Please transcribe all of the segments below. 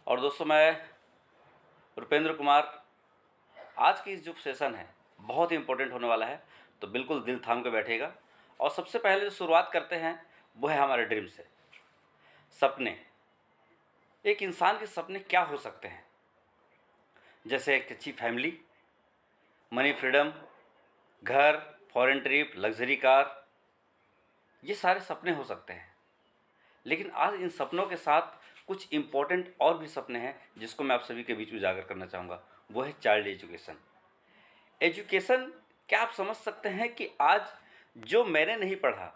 और दोस्तों, मैं रुपेंद्र कुमार। आज की इस जो सेशन है बहुत ही इम्पोर्टेंट होने वाला है, तो बिल्कुल दिल थाम के बैठेगा। और सबसे पहले जो शुरुआत करते हैं वो है हमारे ड्रीम से। सपने, एक इंसान के सपने क्या हो सकते हैं? जैसे एक अच्छी फैमिली, मनी फ्रीडम, घर, फॉरेन ट्रिप, लग्जरी कार, ये सारे सपने हो सकते हैं। लेकिन आज इन सपनों के साथ कुछ इम्पोर्टेंट और भी सपने हैं जिसको मैं आप सभी के बीच उजागर करना चाहूँगा। वो है चाइल्ड एजुकेशन। एजुकेशन, क्या आप समझ सकते हैं कि आज जो मैंने नहीं पढ़ा,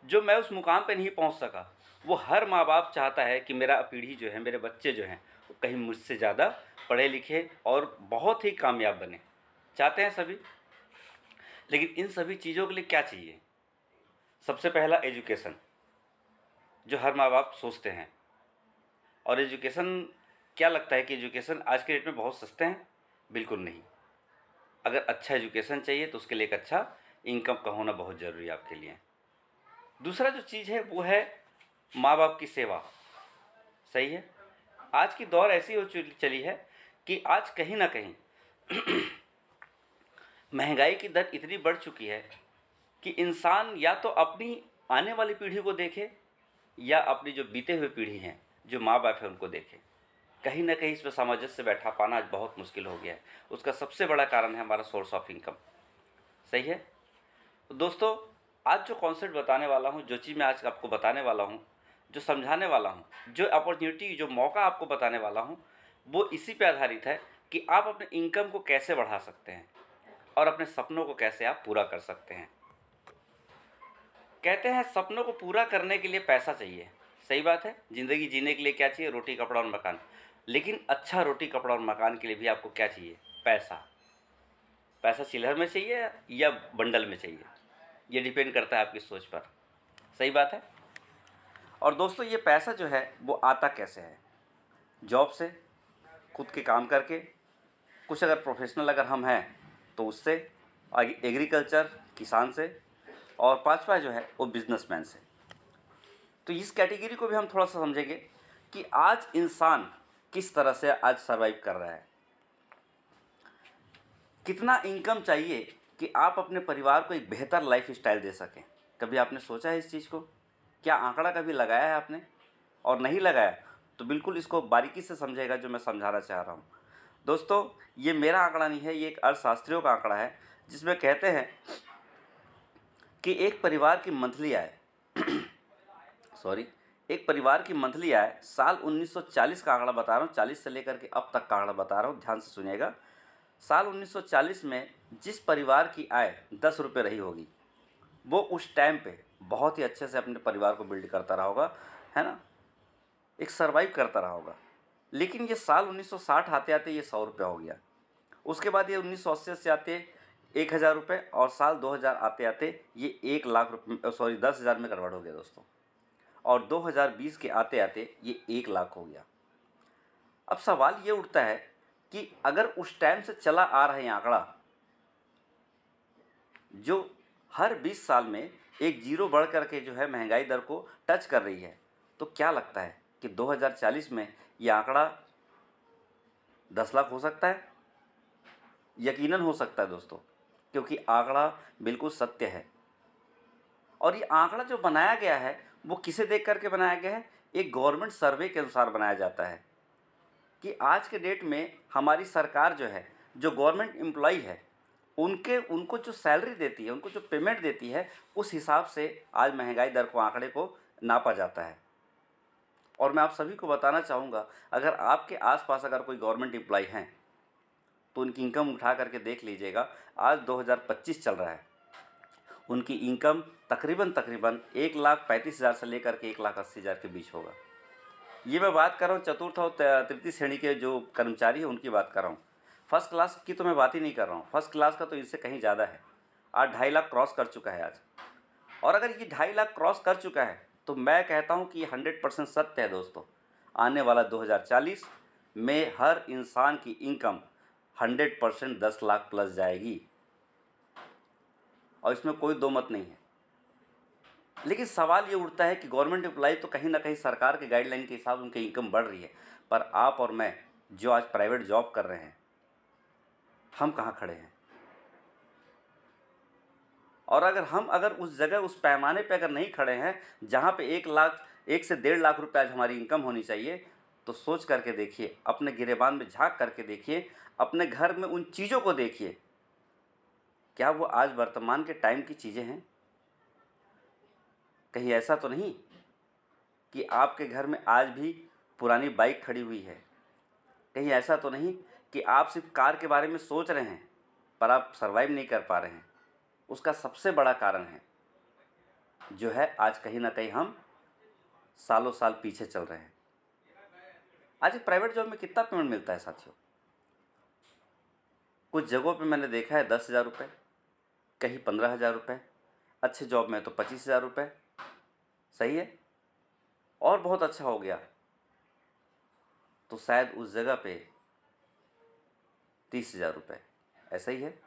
जो मैं उस मुकाम पे नहीं पहुंच सका, वो हर माँ बाप चाहता है कि मेरा पीढ़ी जो है, मेरे बच्चे जो हैं, वो कहीं मुझसे ज़्यादा पढ़े लिखे और बहुत ही कामयाब बने, चाहते हैं सभी। लेकिन इन सभी चीज़ों के लिए क्या चाहिए? सबसे पहला एजुकेशन, जो हर माँ बाप सोचते हैं। और एजुकेशन, क्या लगता है कि एजुकेशन आज के डेट में बहुत सस्ते हैं? बिल्कुल नहीं। अगर अच्छा एजुकेशन चाहिए तो उसके लिए एक अच्छा इनकम का होना बहुत ज़रूरी है आपके लिए। दूसरा जो चीज़ है वो है माँ बाप की सेवा। सही है, आज की दौर ऐसी हो चली है कि आज कहीं ना कहीं महंगाई की दर इतनी बढ़ चुकी है कि इंसान या तो अपनी आने वाली पीढ़ी को देखे या अपनी जो बीते हुए पीढ़ी हैं, जो माँ बाप है, उनको देखे। कहीं ना कहीं इसमें सामंजस्य बैठा पाना आज बहुत मुश्किल हो गया है। उसका सबसे बड़ा कारण है हमारा सोर्स ऑफ इनकम। सही है। तो दोस्तों, आज जो कॉन्सेप्ट बताने वाला हूँ, जो चीज़ मैं आज आपको बताने वाला हूँ, जो समझाने वाला हूँ, जो अपॉर्चुनिटी, जो मौका आपको बताने वाला हूँ, वो इसी पे आधारित है कि आप अपने इनकम को कैसे बढ़ा सकते हैं और अपने सपनों को कैसे आप पूरा कर सकते हैं। कहते हैं सपनों को पूरा करने के लिए पैसा चाहिए। सही बात है। ज़िंदगी जीने के लिए क्या चाहिए? रोटी, कपड़ा और मकान। लेकिन अच्छा रोटी, कपड़ा और मकान के लिए भी आपको क्या चाहिए? पैसा। पैसा चिल्लर में चाहिए या बंडल में चाहिए, ये डिपेंड करता है आपकी सोच पर। सही बात है। और दोस्तों, ये पैसा जो है वो आता कैसे है? जॉब से, खुद के काम करके, कुछ अगर प्रोफेशनल अगर हम हैं तो उससे, एग्रीकल्चर, किसान से, और पांचवा जो है वो बिजनेसमैन से। तो इस कैटेगरी को भी हम थोड़ा सा समझेंगे कि आज इंसान किस तरह से आज सर्वाइव कर रहा है। कितना इनकम चाहिए कि आप अपने परिवार को एक बेहतर लाइफ स्टाइल दे सकें? कभी आपने सोचा है इस चीज़ को? क्या आंकड़ा कभी लगाया है आपने? और नहीं लगाया तो बिल्कुल इसको बारीकी से समझेगा जो मैं समझाना चाह रहा हूँ। दोस्तों, ये मेरा आंकड़ा नहीं है, ये एक अर्थशास्त्रियों का आंकड़ा है, जिसमें कहते हैं कि एक परिवार की मंथली आय सॉरी एक परिवार की मंथली आय साल 1940 का आंकड़ा बता रहा हूँ, 40 से लेकर के अब तक का आंकड़ा बता रहा हूँ, ध्यान से सुनिएगा। साल 1940 में जिस परिवार की आय 10 रुपये रही होगी, वो उस टाइम पे बहुत ही अच्छे से अपने परिवार को बिल्ड करता रहा होगा, है ना, एक सर्वाइव करता रहा होगा। लेकिन ये साल 1960 आते आते ये 100 रुपये हो गया। उसके बाद ये 1980 से आते 1000 रुपये, और साल 2000 आते आते ये 1 लाख रुपये, 10,000 में कन्वर्ट हो गया दोस्तों। और 2020 के आते आते ये 1 लाख हो गया। अब सवाल ये उठता है कि अगर उस टाइम से चला आ रहा है आंकड़ा, जो हर 20 साल में एक जीरो बढ़ करके जो है महंगाई दर को टच कर रही है, तो क्या लगता है कि 2040 में ये आंकड़ा 10 लाख हो सकता है? यकीनन हो सकता है दोस्तों, क्योंकि आंकड़ा बिल्कुल सत्य है। और ये आंकड़ा जो बनाया गया है वो किसे देख करके बनाया गया है? एक गवर्नमेंट सर्वे के अनुसार बनाया जाता है कि आज के डेट में हमारी सरकार जो है, जो गवर्नमेंट एम्प्लॉय है, उनको जो सैलरी देती है, उनको जो पेमेंट देती है, उस हिसाब से आज महंगाई दर को, आंकड़े को नापा जाता है। और मैं आप सभी को बताना चाहूँगा, अगर आपके आसपास अगर कोई गवर्नमेंट एम्प्लॉय हैं तो उनकी इनकम उठा करके देख लीजिएगा। आज 2025 चल रहा है, उनकी इनकम तकरीबन 1,35,000 से लेकर के 1,80,000 के बीच होगा। ये मैं बात कर रहा हूँ चतुर्थ और तृतीय श्रेणी के जो कर्मचारी हैं उनकी बात कर रहा हूँ। फर्स्ट क्लास की तो मैं बात ही नहीं कर रहा हूँ। फर्स्ट क्लास का तो इससे कहीं ज़्यादा है। आज 2.5 लाख क्रॉस कर चुका है आज। और अगर ये 2.5 लाख क्रॉस कर चुका है तो मैं कहता हूँ कि ये 100% सत्य है दोस्तों। आने वाला 2040 में हर इंसान की इनकम 100% 10 लाख प्लस जाएगी, और इसमें कोई दो मत नहीं है। लेकिन सवाल ये उठता है कि गवर्नमेंट एम्प्लॉय तो कहीं ना कहीं सरकार के गाइडलाइन के हिसाब से उनकी इनकम बढ़ रही है, पर आप और मैं जो आज प्राइवेट जॉब कर रहे हैं, हम कहाँ खड़े हैं? और अगर उस जगह, उस पैमाने पे अगर नहीं खड़े हैं जहाँ पे 1 से 1.5 लाख रुपये आज हमारी इनकम होनी चाहिए, तो सोच करके देखिए, अपने गिरेबान में झांक करके देखिए, अपने घर में उन चीज़ों को देखिए, क्या वो आज वर्तमान के टाइम की चीज़ें हैं? कहीं ऐसा तो नहीं कि आपके घर में आज भी पुरानी बाइक खड़ी हुई है? कहीं ऐसा तो नहीं कि आप सिर्फ कार के बारे में सोच रहे हैं पर आप सर्वाइव नहीं कर पा रहे हैं? उसका सबसे बड़ा कारण है जो है, आज कहीं ना कहीं हम सालों साल पीछे चल रहे हैं। आज एक प्राइवेट जॉब में कितना पेमेंट मिलता है साथियों? कुछ जगहों पे मैंने देखा है 10,000 रुपये, कहीं 15,000 रुपये, अच्छे जॉब में तो 25,000 रुपये। सही है। और बहुत अच्छा हो गया तो शायद उस जगह पे 30,000 रुपये। ऐसा ही है।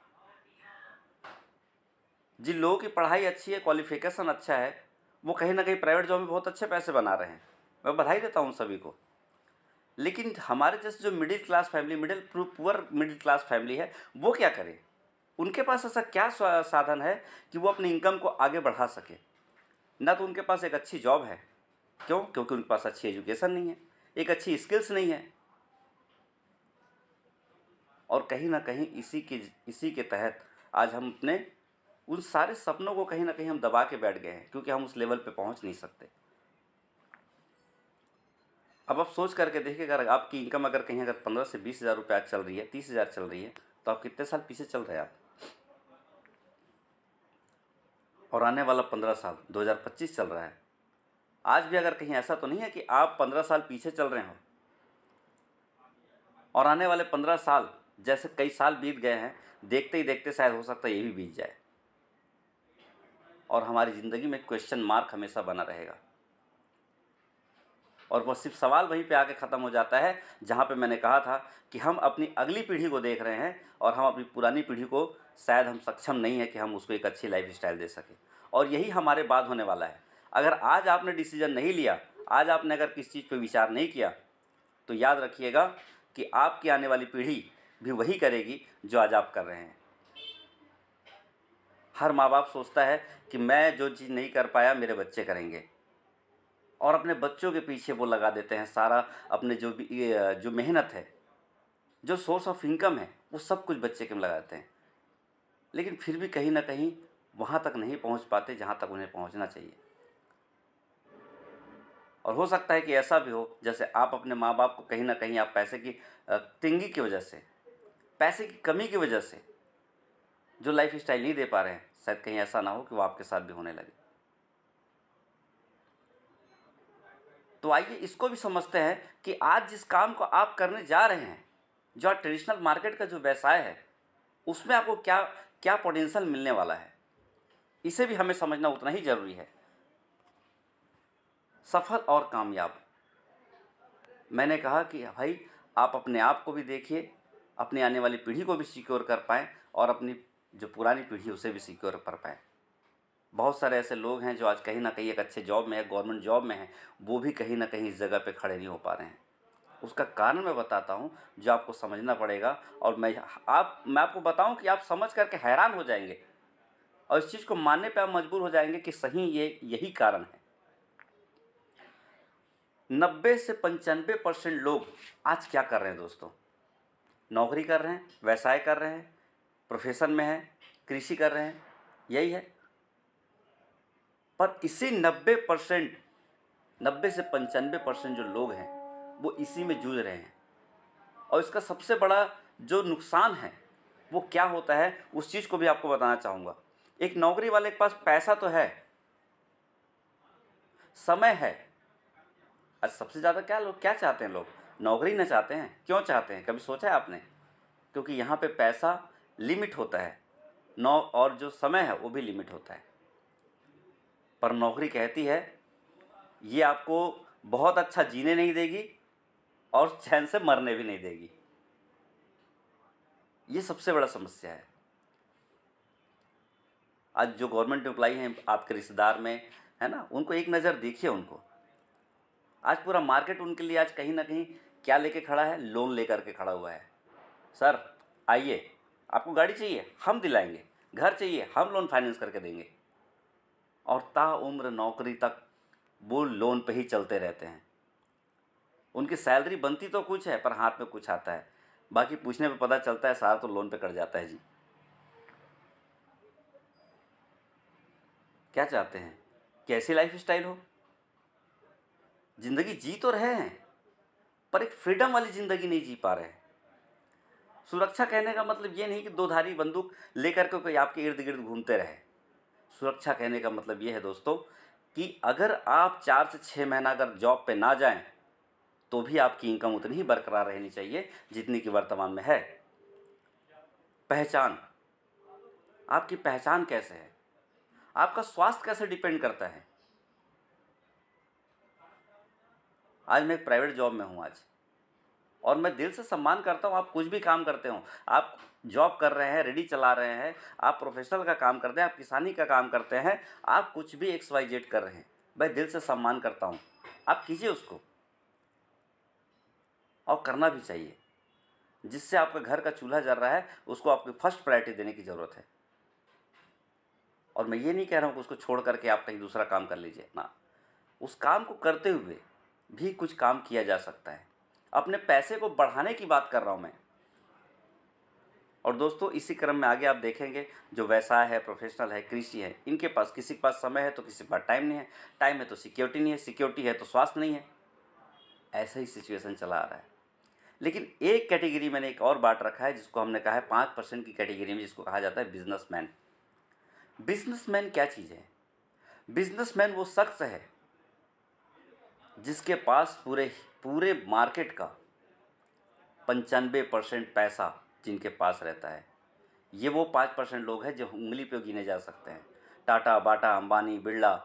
जिन लोगों की पढ़ाई अच्छी है, क्वालिफिकेशन अच्छा है, वो कहीं ना कहीं प्राइवेट जॉब में बहुत अच्छे पैसे बना रहे हैं। मैं बधाई देता हूँ सभी को। लेकिन हमारे जैसे जो middle class family, poor middle class family है, वो क्या करे? उनके पास ऐसा क्या साधन है कि वो अपनी इनकम को आगे बढ़ा सके? ना तो उनके पास एक अच्छी जॉब है। क्यों? क्योंकि उनके पास अच्छी एजुकेशन नहीं है, एक अच्छी स्किल्स नहीं है। और कहीं ना कहीं इसी के तहत आज हम अपने उन सारे सपनों को कहीं ना कहीं हम दबा के बैठ गए हैं, क्योंकि हम उस लेवल पे पहुंच नहीं सकते। अब आप सोच करके देखिए, अगर आपकी इनकम अगर कहीं अगर 15 से 20,000 रुपये आज चल रही है, 30,000 चल रही है, तो आप कितने साल पीछे चल रहे हैं आप? और आने वाला 15 साल 2025 चल रहा है। आज भी अगर कहीं ऐसा तो नहीं है कि आप 15 साल पीछे चल रहे हो, और आने वाले 15 साल जैसे कई साल बीत गए हैं, देखते ही देखते शायद हो सकता है ये भी बीत जाए, और हमारी ज़िंदगी में क्वेश्चन मार्क हमेशा बना रहेगा। और वो सिर्फ सवाल वहीं पे आके ख़त्म हो जाता है जहाँ पे मैंने कहा था कि हम अपनी अगली पीढ़ी को देख रहे हैं और हम अपनी पुरानी पीढ़ी को शायद हम सक्षम नहीं है कि हम उसको एक अच्छी लाइफ स्टाइल दे सकें। और यही हमारे बाद होने वाला है। अगर आज आपने डिसीजन नहीं लिया, आज आपने अगर किसी चीज़ पर विचार नहीं किया, तो याद रखिएगा कि आपकी आने वाली पीढ़ी भी वही करेगी जो आज आप कर रहे हैं। हर माँ बाप सोचता है कि मैं जो चीज़ नहीं कर पाया मेरे बच्चे करेंगे, और अपने बच्चों के पीछे वो लगा देते हैं सारा, अपने जो भी जो मेहनत है, जो सोर्स ऑफ इनकम है, वो सब कुछ बच्चे के में लगाते हैं। लेकिन फिर भी कहीं ना कहीं वहाँ तक नहीं पहुँच पाते जहाँ तक उन्हें पहुँचना चाहिए। और हो सकता है कि ऐसा भी हो जैसे आप अपने माँ बाप को कहीं ना कहीं आप पैसे की तंगी की वजह से, पैसे की कमी की वजह से जो लाइफ स्टाइल नहीं दे पा रहे हैं, शायद कहीं ऐसा ना हो कि वो आपके साथ भी होने लगे। तो आइए इसको भी समझते हैं कि आज जिस काम को आप करने जा रहे हैं, जो आज ट्रेडिशनल मार्केट का जो व्यवसाय है, उसमें आपको क्या क्या पोटेंशियल मिलने वाला है, इसे भी हमें समझना उतना ही ज़रूरी है। सफल और कामयाब, मैंने कहा कि भाई आप अपने आप को भी देखिए, अपनी आने वाली पीढ़ी को भी सिक्योर कर पाएँ, और अपनी जो पुरानी पीढ़ी है उसे भी सिक्योर कर पाएँ। बहुत सारे ऐसे लोग हैं जो आज कहीं ना कहीं एक अच्छे जॉब में है, गवर्नमेंट जॉब में है, वो भी कहीं ना कहीं इस जगह पे खड़े नहीं हो पा रहे हैं। उसका कारण मैं बताता हूँ जो आपको समझना पड़ेगा, और मैं आपको बताऊँ कि आप समझ करके हैरान हो जाएंगे, और इस चीज़ को मानने पे आप मजबूर हो जाएंगे कि सही यही कारण है। 90 से 95% लोग आज क्या कर रहे हैं दोस्तों? नौकरी कर रहे हैं, व्यवसाय कर रहे हैं, प्रोफेशन में हैं, कृषि कर रहे हैं, यही है। पर इसी 90 से 95% जो लोग हैं वो इसी में जूझ रहे हैं। और इसका सबसे बड़ा जो नुकसान है वो क्या होता है, उस चीज़ को भी आपको बताना चाहूँगा। एक नौकरी वाले के पास पैसा तो है, समय है। आज सबसे ज़्यादा क्या चाहते हैं लोग? नौकरी ना चाहते हैं। क्यों चाहते हैं, कभी सोचा है आपने? क्योंकि यहाँ पे पैसा लिमिट होता है, और जो समय है वो भी लिमिट होता है। पर नौकरी कहती है ये आपको बहुत अच्छा जीने नहीं देगी और चैन से मरने भी नहीं देगी। ये सबसे बड़ा समस्या है। आज जो गवर्नमेंट एम्प्लॉई हैं आपके रिश्तेदार में, है ना। उनको एक नज़र देखिए उनको। आज पूरा मार्केट उनके लिए आज कहीं ना कहीं क्या लेके खड़ा है, लोन लेकर के खड़ा हुआ है। सर आइए, आपको गाड़ी चाहिए हम दिलाएंगे, घर चाहिए हम लोन फाइनेंस करके देंगे, और ताउम्र नौकरी तक वो लोन पे ही चलते रहते हैं। उनकी सैलरी बनती तो कुछ है पर हाथ में कुछ आता है, बाकी पूछने पे पता चलता है सारा तो लोन पे कट जाता है जी। क्या चाहते हैं, कैसी लाइफ स्टाइल हो? ज़िंदगी जी तो रहे हैं पर एक फ्रीडम वाली ज़िंदगी नहीं जी पा रहे हैं। सुरक्षा कहने का मतलब ये नहीं कि दो धारी बंदूक लेकर के कोई आपके इर्द गिर्द घूमते रहे। सुरक्षा कहने का मतलब ये है दोस्तों कि अगर आप 4 से 6 महीना अगर जॉब पे ना जाएं तो भी आपकी इनकम उतनी ही बरकरार रहनी चाहिए जितनी कि वर्तमान में है। पहचान, आपकी पहचान कैसे है, आपका स्वास्थ्य कैसे डिपेंड करता है। आज मैं एक प्राइवेट जॉब में हूँ आज, और मैं दिल से सम्मान करता हूँ। आप कुछ भी काम करते हो, आप जॉब कर रहे हैं, रेडी चला रहे हैं, आप प्रोफेशनल का काम करते हैं, आप किसानी का काम करते हैं, आप कुछ भी XYZ कर रहे हैं, मैं दिल से सम्मान करता हूँ। आप कीजिए उसको, और करना भी चाहिए। जिससे आपका घर का चूल्हा जल रहा है उसको आपकी फर्स्ट प्रायोरिटी देने की ज़रूरत है। और मैं ये नहीं कह रहा हूँ कि उसको छोड़ करके आप कहीं दूसरा काम कर लीजिए ना, उस काम को करते हुए भी कुछ काम किया जा सकता है। अपने पैसे को बढ़ाने की बात कर रहा हूँ मैं। और दोस्तों इसी क्रम में आगे आप देखेंगे जो व्यवसाय है, प्रोफेशनल है, कृषि है, इनके पास किसी के पास समय है तो किसी के पास टाइम नहीं है, टाइम है तो सिक्योरिटी नहीं है, सिक्योरिटी है तो स्वास्थ्य नहीं है। ऐसा ही सिचुएशन चला आ रहा है। लेकिन एक कैटेगरी मैंने एक और बांट रखा है जिसको हमने कहा है 5% की कैटेगरी में, जिसको कहा जाता है बिजनेसमैन। बिजनेसमैन क्या चीज़ है? बिजनेसमैन वो शख्स है जिसके पास पूरे पूरे मार्केट का 95% पैसा जिनके पास रहता है। ये वो 5% लोग हैं जो उंगली पे गिने जा सकते हैं। टाटा, बाटा, अंबानी, बिरला,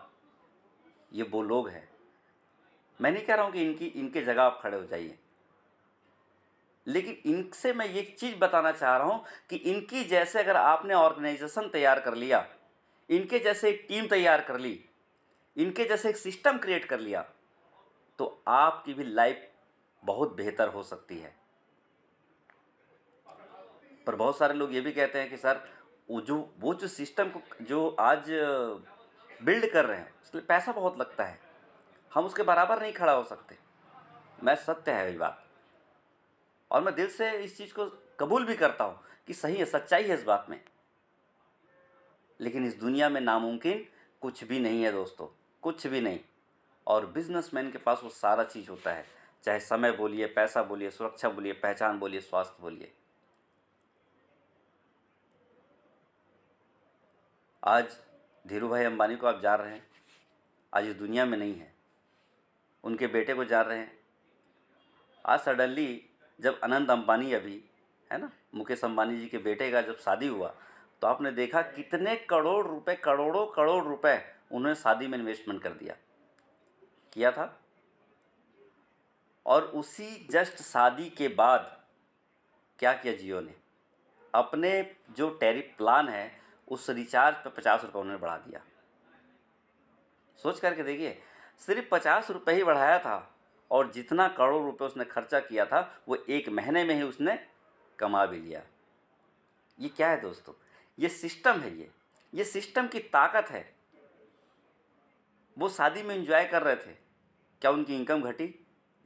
ये वो लोग हैं। मैं नहीं कह रहा हूँ कि इनके जगह आप खड़े हो जाइए, लेकिन इनसे मैं ये चीज़ बताना चाह रहा हूँ कि इनकी जैसे अगर आपने ऑर्गेनाइजेशन तैयार कर लिया, इनके जैसे एक टीम तैयार कर ली, इनके जैसे एक सिस्टम क्रिएट कर लिया, तो आपकी भी लाइफ बहुत बेहतर हो सकती है। पर बहुत सारे लोग ये भी कहते हैं कि सर वो जो सिस्टम को जो आज बिल्ड कर रहे हैं उसके लिए पैसा बहुत लगता है, हम उसके बराबर नहीं खड़ा हो सकते। मैं सत्य है ये बात, और मैं दिल से इस चीज़ को कबूल भी करता हूँ कि सही है, सच्चाई है इस बात में। लेकिन इस दुनिया में नामुमकिन कुछ भी नहीं है दोस्तों, कुछ भी नहीं। और बिजनेसमैन के पास वो सारा चीज़ होता है, चाहे समय बोलिए, पैसा बोलिए, सुरक्षा बोलिए, पहचान बोलिए, स्वास्थ्य बोलिए। आज धीरू भाई अंबानी को आप जान रहे हैं, आज इस दुनिया में नहीं है। उनके बेटे को जान रहे हैं। आज सडनली जब अनंत अंबानी, अभी है ना, मुकेश अंबानी जी के बेटे का जब शादी हुआ तो आपने देखा कितने करोड़ रुपए, करोड़ों करोड़ रुपए उन्होंने शादी में इन्वेस्टमेंट कर दिया, किया था। और उसी जस्ट शादी के बाद क्या किया जियो ने, अपने जो टैरिफ प्लान है उस रिचार्ज पे 50 रुपये उन्होंने बढ़ा दिया। सोच करके देखिए, सिर्फ 50 रुपये ही बढ़ाया था, और जितना करोड़ रुपए उसने खर्चा किया था वो एक महीने में ही उसने कमा भी लिया। ये क्या है दोस्तों? ये सिस्टम है, ये सिस्टम की ताकत है। वो शादी में एंजॉय कर रहे थे, क्या उनकी इनकम घटी?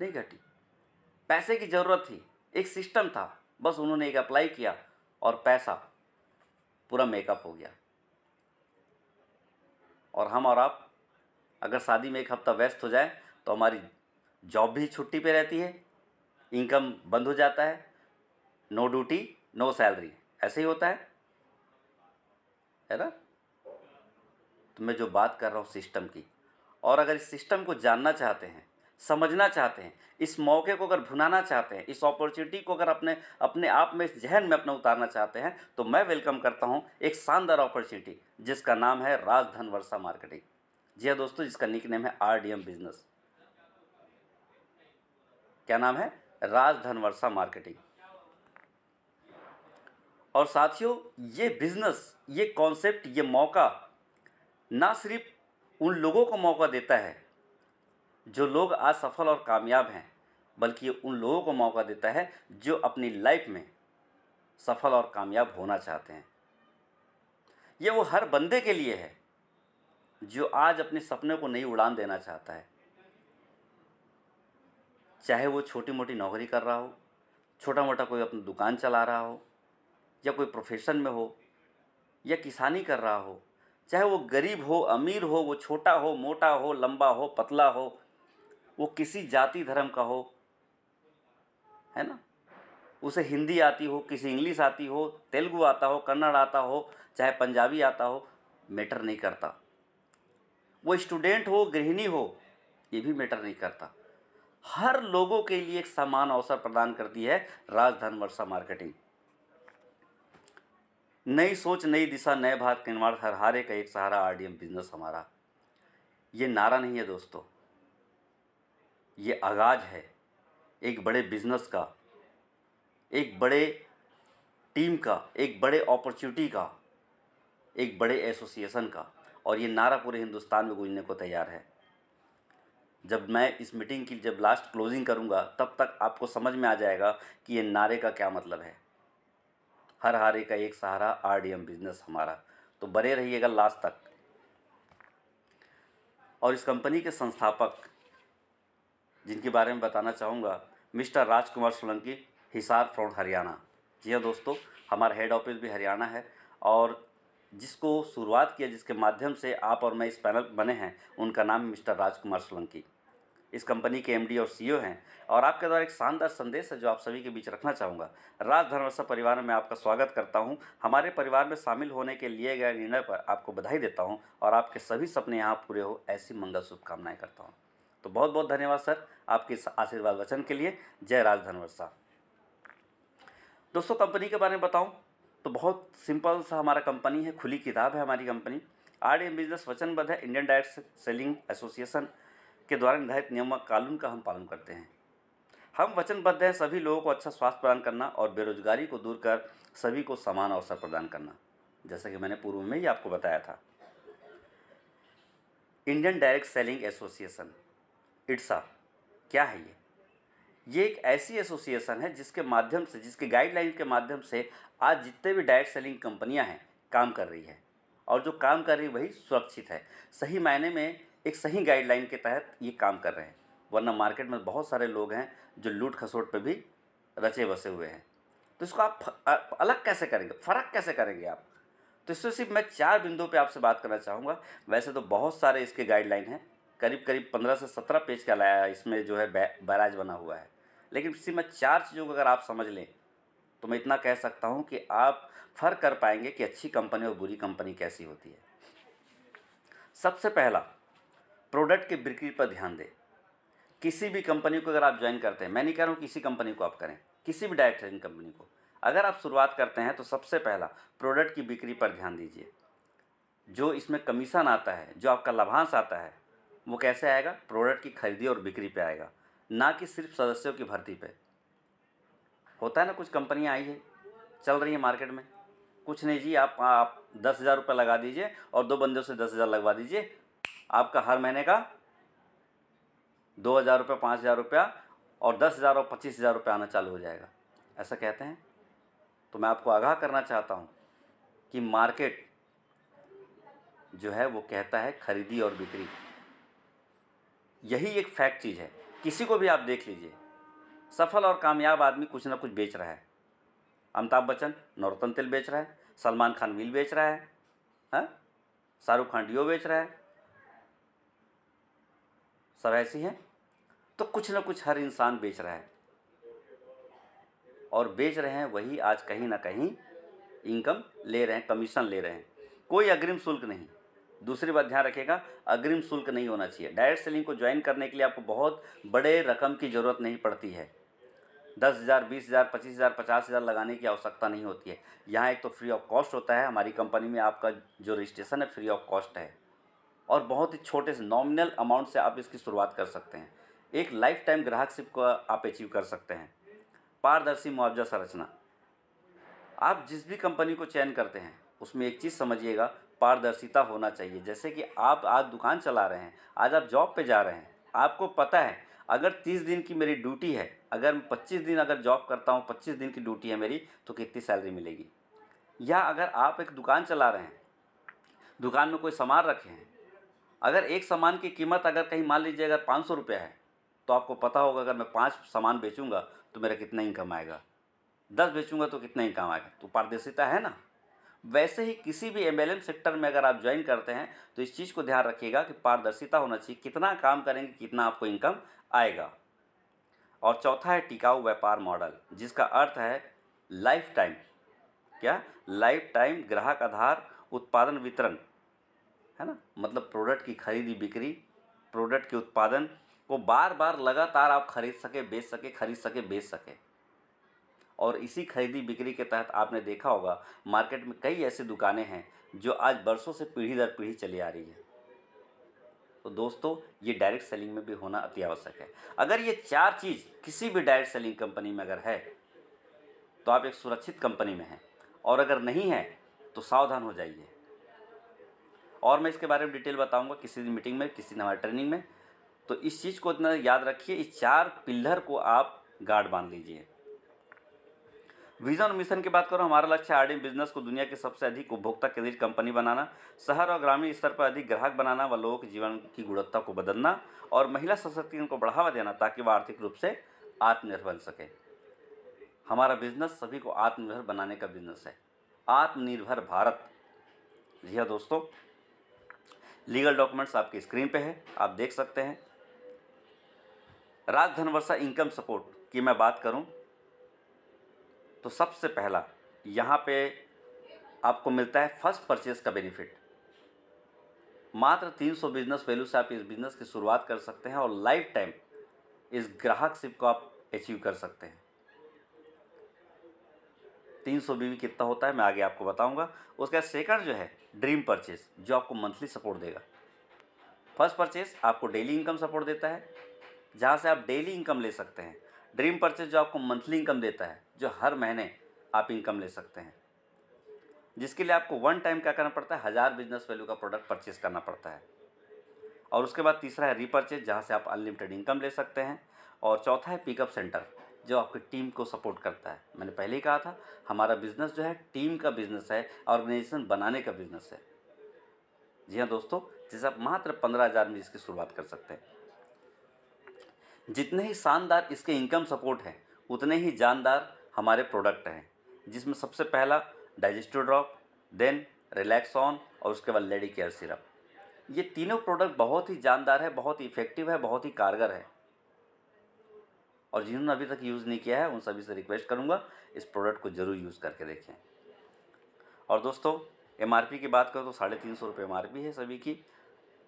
नहीं घटी। पैसे की ज़रूरत थी, एक सिस्टम था, बस उन्होंने एक अप्लाई किया और पैसा पूरा मेकअप हो गया। और हम और आप अगर शादी में एक हफ्ता व्यस्त हो जाए तो हमारी जॉब भी छुट्टी पे रहती है, इनकम बंद हो जाता है, नो ड्यूटी नो सैलरी, ऐसे ही होता है ना। तो मैं जो बात कर रहा हूँ सिस्टम की, और अगर इस सिस्टम को जानना चाहते हैं, समझना चाहते हैं, इस मौके को अगर भुनाना चाहते हैं, इस अपॉर्चुनिटी को अगर अपने अपने आप में, इस जहन में अपना उतारना चाहते हैं, तो मैं वेलकम करता हूँ एक शानदार अपॉर्चुनिटी जिसका नाम है राजधन वर्षा मार्केटिंग। जी हाँ दोस्तों, जिसका निकनेम है RDM बिजनेस। क्या नाम है? राजधन वर्षा मार्केटिंग। और साथियों, ये बिजनेस, ये कॉन्सेप्ट, ये मौका ना सिर्फ उन लोगों को मौका देता है जो लोग आज सफल और कामयाब हैं, बल्कि ये उन लोगों को मौका देता है जो अपनी लाइफ में सफल और कामयाब होना चाहते हैं। ये वो हर बंदे के लिए है जो आज अपने सपने को नई उड़ान देना चाहता है। चाहे वो छोटी मोटी नौकरी कर रहा हो, छोटा मोटा कोई अपनी दुकान चला रहा हो, या कोई प्रोफेशन में हो, या किसानी कर रहा हो, चाहे वो गरीब हो अमीर हो, वो छोटा हो मोटा हो, लंबा हो पतला हो, वो किसी जाति धर्म का हो, है ना, उसे हिंदी आती हो, किसी इंग्लिश आती हो, तेलुगु आता हो, कन्नड़ आता हो, चाहे पंजाबी आता हो, मैटर नहीं करता। वो स्टूडेंट हो, गृहिणी हो, ये भी मैटर नहीं करता। हर लोगों के लिए एक समान अवसर प्रदान करती है राजधन वर्षा मार्केटिंग। नई सोच, नई दिशा, नए भारत का निर्माण, हर हारे का एक सहारा, आरडीएम बिजनेस हमारा। ये नारा नहीं है दोस्तों, ये आगाज है एक बड़े बिजनेस का, एक बड़े टीम का, एक बड़े अपॉर्चुनिटी का, एक बड़े एसोसिएशन का। और ये नारा पूरे हिंदुस्तान में गूंजने को तैयार है। जब मैं इस मीटिंग की जब लास्ट क्लोजिंग करूंगा, तब तक आपको समझ में आ जाएगा कि ये नारे का क्या मतलब है। हर हारे का एक सहारा, आरडीएम बिजनेस हमारा। तो बने रहिएगा लास्ट तक। और इस कंपनी के संस्थापक जिनके बारे में बताना चाहूँगा, मिस्टर राजकुमार सोलंकी, हिसार फ्रॉम हरियाणा। जी हाँ दोस्तों, हमारा हेड ऑफिस भी हरियाणा है। और जिसको शुरुआत किया, जिसके माध्यम से आप और मैं इस पैनल बने हैं, उनका नाम मिस्टर राजकुमार सोलंकी। इस कंपनी के एमडी और सीईओ हैं। और आपके द्वारा एक शानदार संदेश है जो आप सभी के बीच रखना चाहूँगा। राजधन वर्षा परिवार में आपका स्वागत करता हूँ। हमारे परिवार में शामिल होने के लिए गए निर्णय पर आपको बधाई देता हूँ और आपके सभी सपने यहाँ पूरे हो, ऐसी मंगल शुभकामनाएं करता हूँ। तो बहुत बहुत धन्यवाद सर आपके इस आशीर्वाद वचन के लिए। जय राजधन वर्षा। दोस्तों, कंपनी के बारे में बताऊँ तो बहुत सिंपल सा हमारा कंपनी है, खुली किताब है हमारी कंपनी। आरडीएम बिजनेस वचनबद्ध है इंडियन डायरेक्ट सेलिंग एसोसिएशन के द्वारा निर्धारित नियम कानून का हम पालन करते हैं। हम वचनबद्ध हैं सभी लोगों को अच्छा स्वास्थ्य प्रदान करना और बेरोजगारी को दूर कर सभी को समान अवसर प्रदान करना, जैसा कि मैंने पूर्व में ही आपको बताया था। इंडियन डायरेक्ट सेलिंग एसोसिएशन, इट्सा, क्या है ये एक ऐसी एसोसिएशन है जिसके माध्यम से, जिसके गाइडलाइन के माध्यम से आज जितने भी डायरेक्ट सेलिंग कंपनियां हैं काम कर रही है। और जो काम कर रही है वही सुरक्षित है, सही मायने में एक सही गाइडलाइन के तहत ये काम कर रहे हैं। वरना मार्केट में बहुत सारे लोग हैं जो लूट खसोट पे भी रचे बसे हुए हैं। तो इसको आप अलग कैसे करेंगे, फ़र्क कैसे करेंगे आप? तो इससे सिर्फ मैं 4 बिंदुओं पे आपसे बात करना चाहूँगा। वैसे तो बहुत सारे इसके गाइडलाइन हैं, करीब करीब 15 से 17 पेज का लाया इसमें जो है बैराज बना हुआ है। लेकिन सिर्फ मैं 4 चीज़ों को अगर आप समझ लें तो मैं इतना कह सकता हूँ कि आप फ़र्क कर पाएंगे कि अच्छी कंपनी और बुरी कंपनी कैसी होती है। सबसे पहला, प्रोडक्ट की बिक्री पर ध्यान दें। किसी भी कंपनी को अगर आप ज्वाइन करते हैं, मैं नहीं कह रहा हूँ किसी कंपनी को आप करें, किसी भी डायरेक्ट सेलिंग कंपनी को अगर आप शुरुआत करते हैं तो सबसे पहला प्रोडक्ट की बिक्री पर ध्यान दीजिए। जो इसमें कमीशन आता है, जो आपका लाभांश आता है, वो कैसे आएगा? प्रोडक्ट की खरीदी और बिक्री पे आएगा, ना कि सिर्फ सदस्यों की भर्ती पे। होता है ना, कुछ कंपनियां आई है, चल रही है मार्केट में, कुछ नहीं जी, आप 10,000 रुपये लगा दीजिए और 2 बंदों से 10,000 लगवा दीजिए, आपका हर महीने का 2,000 रुपये, 5,000 रुपया और 10,000 और 25,000 रुपये आना चालू हो जाएगा, ऐसा कहते हैं। तो मैं आपको आगाह करना चाहता हूँ कि मार्केट जो है वो कहता है खरीदी और बिक्री, यही एक फैक्ट चीज़ है। किसी को भी आप देख लीजिए, सफल और कामयाब आदमी कुछ ना कुछ बेच रहा है। अमिताभ बच्चन नौरतन तेल बेच रहा है, सलमान खान व्हील बेच रहा है, हाँ, शाहरुख खान डियो बेच रहा है, सब ऐसी हैं। तो कुछ ना कुछ हर इंसान बेच रहा है और बेच रहे हैं वही आज कहीं ना कहीं इनकम ले रहे हैं, कमीशन ले रहे हैं। कोई अग्रिम शुल्क नहीं। दूसरी बात ध्यान रखिएगा, अग्रिम शुल्क नहीं होना चाहिए। डायरेक्ट सेलिंग को ज्वाइन करने के लिए आपको बहुत बड़े रकम की ज़रूरत नहीं पड़ती है। 10,000, 20,000, 25,000, 50,000 लगाने की आवश्यकता नहीं होती है। यहाँ एक तो फ्री ऑफ कॉस्ट होता है, हमारी कंपनी में आपका जो रजिस्ट्रेशन है फ्री ऑफ कॉस्ट है और बहुत ही छोटे से नॉमिनल अमाउंट से आप इसकी शुरुआत कर सकते हैं। एक लाइफ टाइम ग्राहकशिप को आप अचीव कर सकते हैं। पारदर्शी मुआवजा संरचना, आप जिस भी कंपनी को चयन करते हैं उसमें एक चीज़ समझिएगा, पारदर्शिता होना चाहिए। जैसे कि आप आज दुकान चला रहे हैं, आज आप जॉब पे जा रहे हैं, आपको पता है अगर 30 दिन की मेरी ड्यूटी है, अगर मैं 25 दिन अगर जॉब करता हूँ, 25 दिन की ड्यूटी है मेरी, तो कितनी सैलरी मिलेगी। या अगर आप एक दुकान चला रहे हैं, दुकान में कोई सामान रखे हैं, अगर एक सामान की कीमत अगर कहीं मान लीजिए अगर 500 रुपये है, तो आपको पता होगा अगर मैं 5 सामान बेचूंगा तो मेरा कितना इनकम आएगा, 10 बेचूंगा तो कितना इनकम आएगा। तो पारदर्शिता है ना। वैसे ही किसी भी एमएलएम सेक्टर में अगर आप ज्वाइन करते हैं तो इस चीज़ को ध्यान रखिएगा कि पारदर्शिता होना चाहिए, कितना काम करेंगे कितना आपको इनकम आएगा। और चौथा है टिकाऊ व्यापार मॉडल, जिसका अर्थ है लाइफ टाइम। क्या? लाइफ टाइम ग्राहक आधार उत्पादन वितरण, है ना। मतलब प्रोडक्ट की खरीदी बिक्री, प्रोडक्ट के उत्पादन को बार बार लगातार आप खरीद सके बेच सके, खरीद सके बेच सके। और इसी खरीदी बिक्री के तहत आपने देखा होगा मार्केट में कई ऐसी दुकानें हैं जो आज बरसों से पीढ़ी दर पीढ़ी चली आ रही है। तो दोस्तों ये डायरेक्ट सेलिंग में भी होना अति आवश्यक है। अगर ये 4 चीज़ किसी भी डायरेक्ट सेलिंग कंपनी में अगर है तो आप एक सुरक्षित कंपनी में हैं, और अगर नहीं है तो सावधान हो जाइए। और मैं इसके बारे में डिटेल बताऊंगा किसी दिन मीटिंग में, किसी दिन हमारी ट्रेनिंग में। तो इस चीज़ को इतना याद रखिए, इस 4 पिल्लर को आप गार्ड बांध लीजिए। विजन और मिशन की बात करो, हमारा लक्ष्य है आरडीएम बिजनेस को दुनिया की सबसे अधिक उपभोक्ता केंद्रित कंपनी बनाना, शहर और ग्रामीण स्तर पर अधिक ग्राहक बनाना व लोगों के जीवन की गुणवत्ता को बदलना, और महिला सशक्तिकरण को बढ़ावा देना ताकि वह आर्थिक रूप से आत्मनिर्भर बन सके। हमारा बिजनेस सभी को आत्मनिर्भर बनाने का बिजनेस है, आत्मनिर्भर भारत। जी हाँ दोस्तों, लीगल डॉक्यूमेंट्स आपकी स्क्रीन पे है, आप देख सकते हैं। राज धनवर्षा इनकम सपोर्ट की मैं बात करूं तो सबसे पहला यहाँ पे आपको मिलता है फर्स्ट परचेज का बेनिफिट। मात्र 300 बिजनेस वैल्यू से आप इस बिजनेस की शुरुआत कर सकते हैं और लाइफ टाइम इस ग्राहकशिप को आप अचीव कर सकते हैं। 300 बीवी कितना होता है मैं आगे आपको बताऊंगा। उसका सेकंड जो है ड्रीम परचेज, जो आपको मंथली सपोर्ट देगा। फर्स्ट परचेज आपको डेली इनकम सपोर्ट देता है, जहाँ से आप डेली इनकम ले सकते हैं। ड्रीम परचेज जो आपको मंथली इनकम देता है, जो हर महीने आप इनकम ले सकते हैं, जिसके लिए आपको वन टाइम क्या करना पड़ता है, 1000 बिजनेस वैल्यू का प्रोडक्ट परचेज करना पड़ता है। और उसके बाद तीसरा है रीपरचेज, जहाँ से आप अनलिमिटेड इनकम ले सकते हैं। और चौथा है पिकअप सेंटर, जो आपकी टीम को सपोर्ट करता है। मैंने पहले ही कहा था हमारा बिजनेस जो है टीम का बिजनेस है, ऑर्गेनाइजेशन बनाने का बिजनेस है। जी हाँ दोस्तों, जिसे आप मात्र 15,000 में इसकी शुरुआत कर सकते हैं। जितने ही शानदार इसके इनकम सपोर्ट हैं, उतने ही जानदार हमारे प्रोडक्ट हैं, जिसमें सबसे पहला digestive drop, then relax on, और उसके बाद लेडी केयर सिरप। ये तीनों प्रोडक्ट बहुत ही जानदार है, बहुत ही इफेक्टिव है, बहुत ही कारगर है। और जिन्होंने अभी तक यूज़ नहीं किया है उन सभी से रिक्वेस्ट करूँगा इस प्रोडक्ट को ज़रूर यूज़ करके देखें। और दोस्तों एमआरपी की बात करो तो 350 रुपये एमआरपी है सभी की।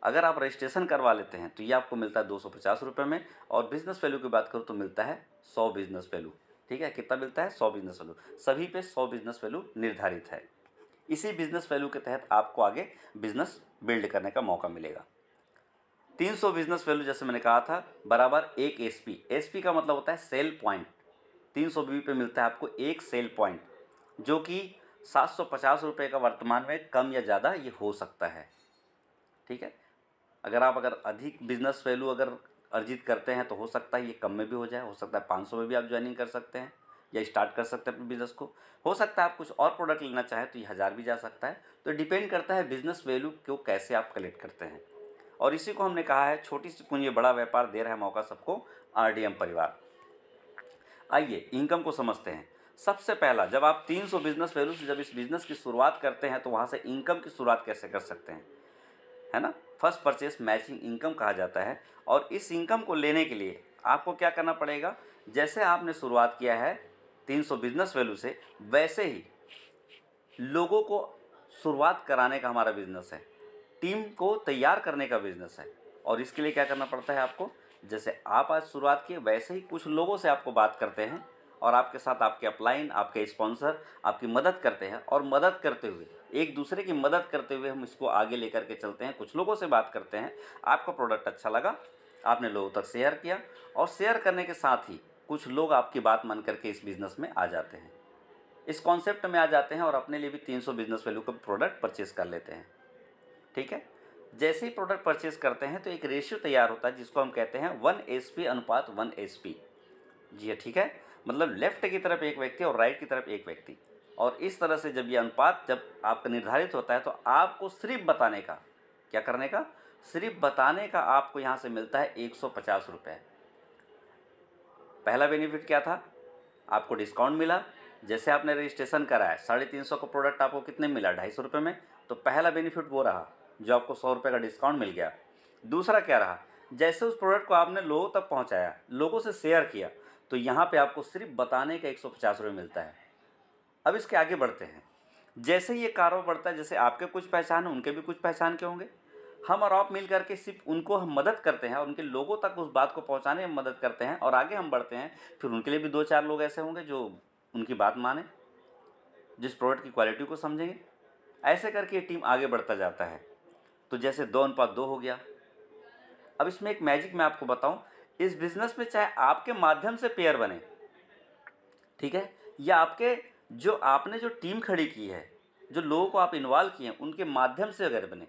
अगर आप रजिस्ट्रेशन करवा लेते हैं तो ये आपको मिलता है 250 रुपये में। और बिजनेस वैल्यू की बात करूँ तो मिलता है 100 बिजनेस वैल्यू। ठीक है, कितना मिलता है? 100 बिजनेस वैल्यू। सभी पे 100 बिजनेस वैल्यू निर्धारित है। इसी बिजनेस वैल्यू के तहत आपको आगे बिजनेस बिल्ड करने का मौका मिलेगा। 300 बिजनेस वैल्यू जैसे मैंने कहा था बराबर एक एसपी। एसपी का मतलब होता है सेल पॉइंट। 300 बीवी पे मिलता है आपको एक सेल पॉइंट, जो कि 750 रुपये का वर्तमान में कम या ज़्यादा ये हो सकता है। ठीक है, अगर अधिक बिजनेस वैल्यू अगर अर्जित करते हैं तो हो सकता है ये कम में भी हो जाए, हो सकता है 500 में भी आप ज्वाइनिंग कर सकते हैं या स्टार्ट कर सकते हैं अपने बिजनेस को। हो सकता है आप कुछ और प्रोडक्ट लेना चाहें तो ये 1000 भी जा सकता है। तो डिपेंड करता है बिजनेस वैल्यू को कैसे आप कलेक्ट करते हैं। और इसी को हमने कहा है छोटी सी पूंजी बड़ा व्यापार, दे रहा है मौका सबको आरडीएम परिवार। आइए इनकम को समझते हैं। सबसे पहला, जब आप 300 बिजनेस वैल्यू से जब इस बिजनेस की शुरुआत करते हैं तो वहाँ से इनकम की शुरुआत कैसे कर सकते हैं, है ना। फर्स्ट परचेस मैचिंग इनकम कहा जाता है। और इस इनकम को लेने के लिए आपको क्या करना पड़ेगा, जैसे आपने शुरुआत किया है 300 बिजनेस वैल्यू से, वैसे ही लोगों को शुरुआत कराने का हमारा बिजनेस है, टीम को तैयार करने का बिजनेस है। और इसके लिए क्या करना पड़ता है आपको, जैसे आप आज शुरुआत किए वैसे ही कुछ लोगों से आपको बात करते हैं और आपके साथ आपके अपलाइन, आपके स्पॉन्सर आपकी मदद करते हैं। और मदद करते हुए, एक दूसरे की मदद करते हुए हम इसको आगे लेकर के चलते हैं। कुछ लोगों से बात करते हैं, आपका प्रोडक्ट अच्छा लगा, आपने लोगों तक शेयर किया, और शेयर करने के साथ ही कुछ लोग आपकी बात मान करके इस बिज़नेस में आ जाते हैं, इस कॉन्सेप्ट में आ जाते हैं और अपने लिए भी 300 बिजनेस वैल्यू का प्रोडक्ट परचेस कर लेते हैं। ठीक है। जैसे ही प्रोडक्ट परचेज करते हैं तो एक रेशियो तैयार होता है जिसको हम कहते हैं 1:1 अनुपात 1:। जी हाँ, ठीक है। मतलब लेफ्ट की तरफ एक व्यक्ति और राइट की तरफ एक व्यक्ति, और इस तरह से जब ये अनुपात जब आपका निर्धारित होता है तो आपको सिर्फ बताने का, क्या करने का, सिर्फ बताने का आपको यहाँ से मिलता है 150 रुपये। पहला बेनिफिट क्या था, आपको डिस्काउंट मिला। जैसे आपने रजिस्ट्रेशन कराया 350 का प्रोडक्ट आपको कितने मिला, 250 रुपये में। तो पहला बेनिफिट वो रहा जो आपको 100 रुपये का डिस्काउंट मिल गया। दूसरा क्या रहा, जैसे उस प्रोडक्ट को आपने लोगों तक पहुंचाया, लोगों से शेयर किया, तो यहाँ पे आपको सिर्फ बताने का 150 रुपये मिलता है। अब इसके आगे बढ़ते हैं। जैसे ये कारोबार बढ़ता है, जैसे आपके कुछ पहचान है, उनके भी कुछ पहचान के होंगे। हम और आप मिल करके सिर्फ उनको हम मदद करते हैं और उनके लोगों तक उस बात को पहुंचाने में मदद करते हैं, और आगे हम बढ़ते हैं। फिर उनके लिए भी 2-4 लोग ऐसे होंगे जो उनकी बात माने, जिस प्रोडक्ट की क्वालिटी को समझेंगे। ऐसे करके ये टीम आगे बढ़ता जाता है। तो जैसे 2:2 हो गया। अब इसमें एक मैजिक मैं आपको बताऊं, इस बिजनेस में चाहे आपके माध्यम से पेयर बने, ठीक है, या आपके जो आपने जो टीम खड़ी की है, जो लोगों को आप इन्वॉल्व किए हैं, उनके माध्यम से अगर बने,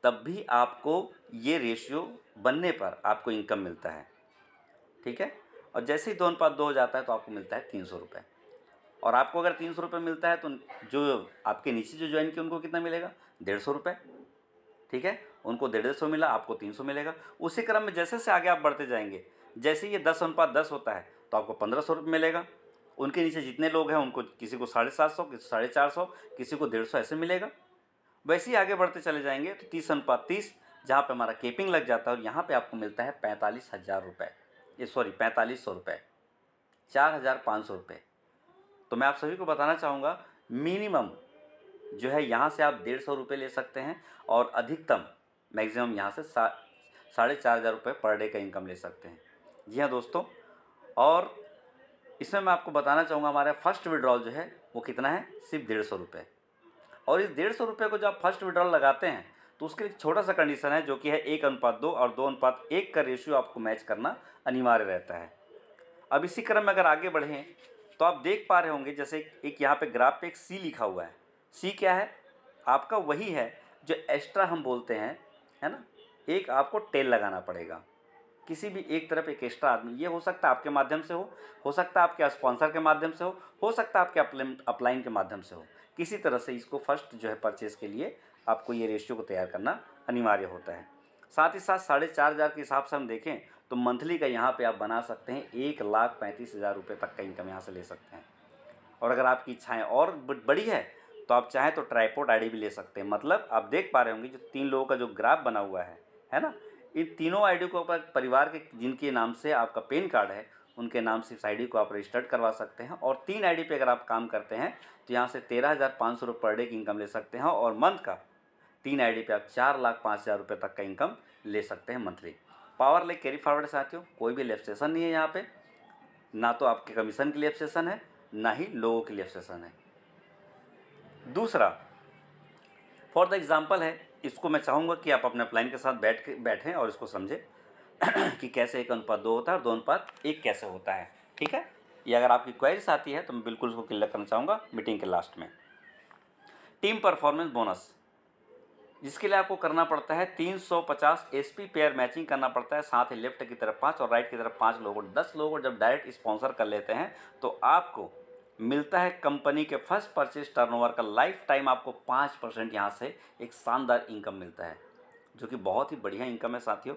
तब भी आपको ये रेशियो बनने पर आपको इनकम मिलता है। ठीक है। और जैसे ही 2:2 हो जाता है तो आपको मिलता है 300 रुपये। और आपको अगर 300 रुपये मिलता है तो जो आपके नीचे जो ज्वाइन किए उनको कितना मिलेगा, 150 रुपये। ठीक है, उनको 150 मिला, आपको 300 मिलेगा। उसी क्रम में जैसे से आगे आप बढ़ते जाएंगे, जैसे ये 10:10 होता है तो आपको 1500 रुपये मिलेगा। उनके नीचे जितने लोग हैं उनको, किसी को 750, किसी को 450, किसी को 150 ऐसे मिलेगा। वैसे ही आगे बढ़ते चले जाएंगे तो 30:30, जहाँ पे हमारा केपिंग लग जाता है, और यहाँ पे आपको मिलता है 45,000 रुपये, ये सॉरी 4500 रुपये, 4,500 रुपये। तो मैं आप सभी को बताना चाहूँगा, मिनिमम जो है यहाँ से आप 150 रुपये ले सकते हैं, और अधिकतम मैक्सिमम यहाँ से 4,500 रुपये पर डे का इनकम ले सकते हैं। जी हाँ दोस्तों, और इसमें मैं आपको बताना चाहूँगा, हमारा फर्स्ट विड्रॉल जो है वो कितना है, सिर्फ 150 रुपये। और इस 150 रुपये को जब आप फर्स्ट विड्रॉल लगाते हैं तो उसके लिए एक छोटा सा कंडीशन है, जो कि है 1:2 और 2:1 का रेशियो आपको मैच करना अनिवार्य रहता है। अब इसी क्रम में अगर आगे बढ़ें तो आप देख पा रहे होंगे, जैसे एक यहाँ पे ग्राफ पे एक सी लिखा हुआ है। सी क्या है, आपका वही है जो एक्स्ट्रा हम बोलते हैं, है ना। एक आपको टेल लगाना पड़ेगा, किसी भी एक तरफ एक एक्स्ट्रा आदमी, ये हो सकता है आपके माध्यम से हो सकता है आपके स्पॉन्सर के माध्यम से हो सकता है आपके अपलाइन के माध्यम से हो। किसी तरह से इसको फर्स्ट जो है परचेज़ के लिए आपको ये रेशियो को तैयार करना अनिवार्य होता है। साथ ही साथ 4,500 के हिसाब से हम देखें तो मंथली का यहाँ पे आप बना सकते हैं 1,35,000 रुपये तक का इनकम यहाँ से ले सकते हैं। और अगर आपकी इच्छाएं और बड़ी है तो आप चाहें तो ट्राइपॉड आईडी भी ले सकते हैं। मतलब आप देख पा रहे होंगे जो 3 लोगों का जो ग्राफ बना हुआ है ना, इन तीनों आईडी को ऊपर परिवार के जिनके नाम से आपका पैन कार्ड है उनके नाम से इस आईडी को आप रजिस्टर्ड करवा सकते हैं। और 3 आईडी पे अगर आप काम करते हैं तो यहाँ से 13,500 रुपये पर डे की इनकम ले सकते हैं, और मंथ का 3 आईडी पे आप 4,05,000 रुपये तक का इनकम ले सकते हैं मंथली। पावर ले कैरी फॉरवर्ड साथियों, कोई भी लेफ्सेशन नहीं है यहाँ पे, ना तो आपके कमीशन के लिए लेफ्सेशन है, ना ही लोगों के लिए लेफ्सेशन है। दूसरा फॉर द एग्जाम्पल है, इसको मैं चाहूँगा कि आप अपने अपलाइन के साथ बैठें और इसको समझें कि कैसे 1:2 होता है और 2:1 कैसे होता है। ठीक है, ये अगर आपकी क्वेरीज आती है तो मैं बिल्कुल उसको क्लियर करना चाहूँगा मीटिंग के लास्ट में। टीम परफॉर्मेंस बोनस, जिसके लिए आपको करना पड़ता है 350 एसपी पेयर मैचिंग करना पड़ता है, साथ ही लेफ्ट की तरफ 5 और राइट की तरफ 5 लोगों, 10 लोगों जब डायरेक्ट स्पॉन्सर कर लेते हैं तो आपको मिलता है कंपनी के फर्स्ट परचेज टर्नओवर का लाइफ टाइम आपको 5% यहाँ से एक शानदार इनकम मिलता है, जो कि बहुत ही बढ़िया इनकम है साथियों।